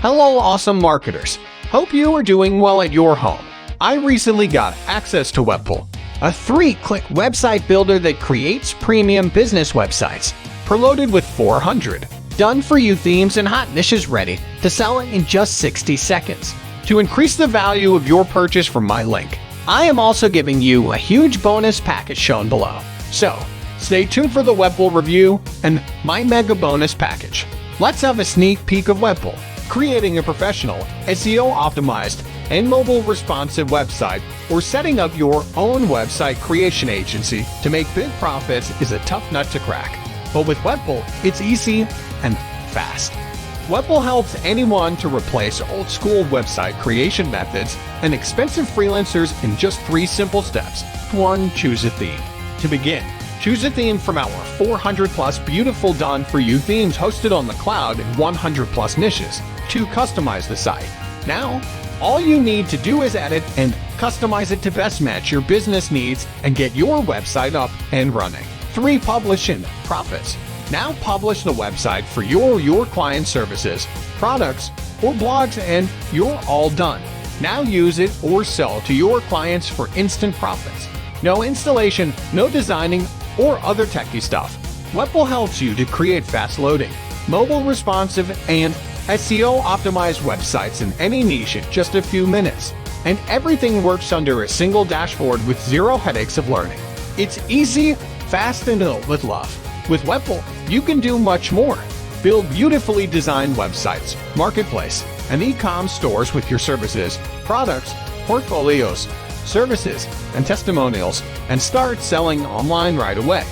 Hello, awesome marketers. Hope you are doing well at your home. I recently got access to Webpull, a 3-click website builder that creates premium business websites, preloaded with 400 done-for-you themes and hot niches ready to sell in just 60 seconds. To increase the value of your purchase from my link, I am also giving you a huge bonus package shown below. So, stay tuned for the Webpull review and my mega bonus package. Let's have a sneak peek of Webpull. Creating a professional, SEO-optimized, and mobile-responsive website, or setting up your own website creation agency to make big profits is a tough nut to crack. But with Webpull, it's easy and fast. Webpull helps anyone to replace old-school website creation methods and expensive freelancers in just 3 simple steps. 1. Choose a theme. To begin, choose a theme from our 400-plus beautiful done-for-you themes hosted on the cloud in 100-plus niches. 2. Customize the site. Now, all you need to do is edit and customize it to best match your business needs and get your website up and running. 3. Publish and profits. Now publish the website for your client services, products, or blogs, and you're all done. Now use it or sell to your clients for instant profits. No installation, no designing, or other techie stuff. Webpull helps you to create fast-loading, mobile-responsive, and SEO-optimized websites in any niche in just a few minutes. And everything works under a single dashboard with 0 headaches of learning. It's easy, fast, and built with love. With Webpull, you can do much more. Build beautifully designed websites, marketplace, and e-com stores with your services, products, portfolios, services, and testimonials, and start selling online right away.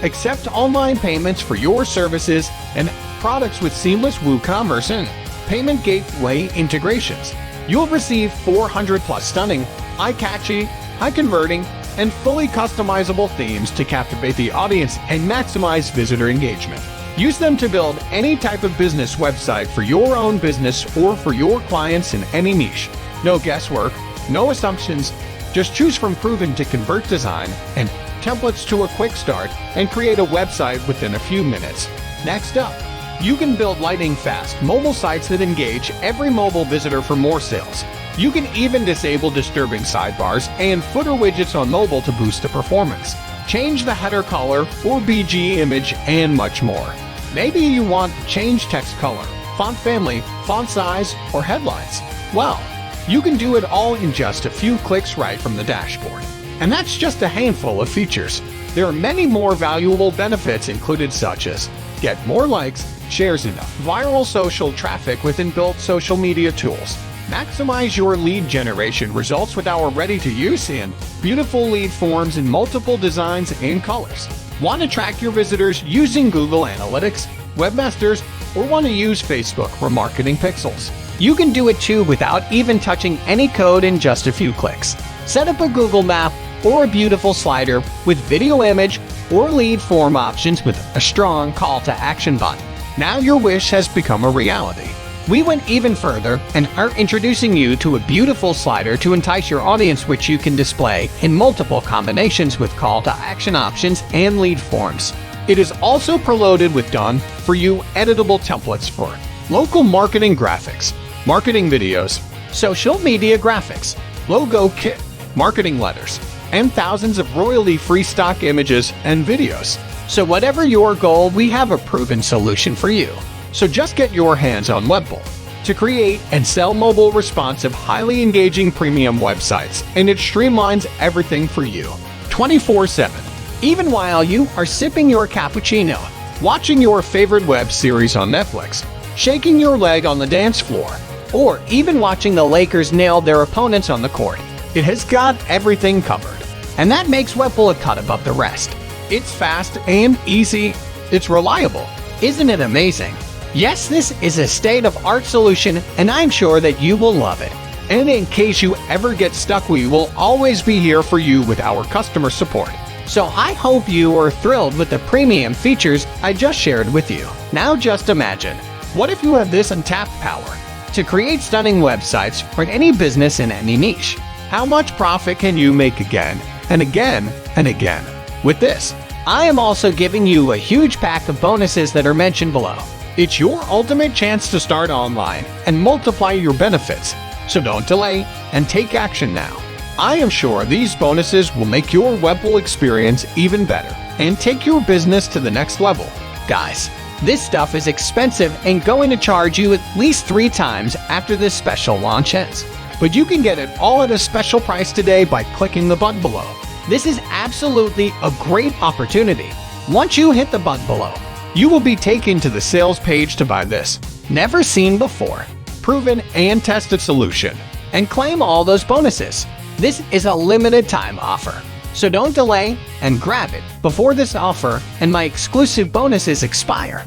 Accept online payments for your services and products with seamless WooCommerce and payment gateway integrations. You'll receive 400-plus stunning, eye-catchy, high-converting, and fully customizable themes to captivate the audience and maximize visitor engagement. Use them to build any type of business website for your own business or for your clients in any niche. No guesswork, no assumptions. Just choose from proven to convert design and templates to a quick start and create a website within a few minutes. Next up, you can build lightning-fast mobile sites that engage every mobile visitor for more sales. You can even disable disturbing sidebars and footer widgets on mobile to boost the performance. Change the header color or BG image and much more. Maybe you want to change text color, font family, font size, or headlines. Well, you can do it all in just a few clicks right from the dashboard. And that's just a handful of features. There are many more valuable benefits included, such as get more likes, shares, and viral social traffic with inbuilt social media tools. Maximize your lead generation results with our ready-to-use and beautiful lead forms in multiple designs and colors. Want to track your visitors using Google Analytics, Webmasters, or want to use Facebook Remarketing pixels? You can do it too without even touching any code in just a few clicks. Set up a Google map or a beautiful slider with video image or lead form options with a strong call to action button. Now your wish has become a reality. We went even further and are introducing you to a beautiful slider to entice your audience, which you can display in multiple combinations with call to action options and lead forms. It is also preloaded with done-for-you editable templates for local marketing graphics, marketing videos, social media graphics, logo kit, marketing letters, and thousands of royalty-free stock images and videos. So whatever your goal, we have a proven solution for you. So just get your hands on Webpull to create and sell mobile responsive, highly engaging premium websites, and it streamlines everything for you 24/7. Even while you are sipping your cappuccino, watching your favorite web series on Netflix, shaking your leg on the dance floor, or even watching the Lakers nail their opponents on the court, it has got everything covered. And that makes Webpull a cut above the rest. It's fast and easy. It's reliable. Isn't it amazing? Yes, this is a state-of-art solution, and I'm sure that you will love it. And in case you ever get stuck, we will always be here for you with our customer support. So I hope you are thrilled with the premium features I just shared with you. Now just imagine, what if you have this untapped power to create stunning websites for any business in any niche? How much profit can you make again and again and again? With this, I am also giving you a huge pack of bonuses that are mentioned below. It's your ultimate chance to start online and multiply your benefits. So don't delay and take action now. I am sure these bonuses will make your Webpull experience even better and take your business to the next level. Guys, this stuff is expensive and going to charge you at least 3 times after this special launch ends. But you can get it all at a special price today by clicking the button below. This is absolutely a great opportunity. Once you hit the button below, you will be taken to the sales page to buy this never seen before, proven and tested solution and claim all those bonuses. This is a limited time offer, so don't delay and grab it before this offer and my exclusive bonuses expire.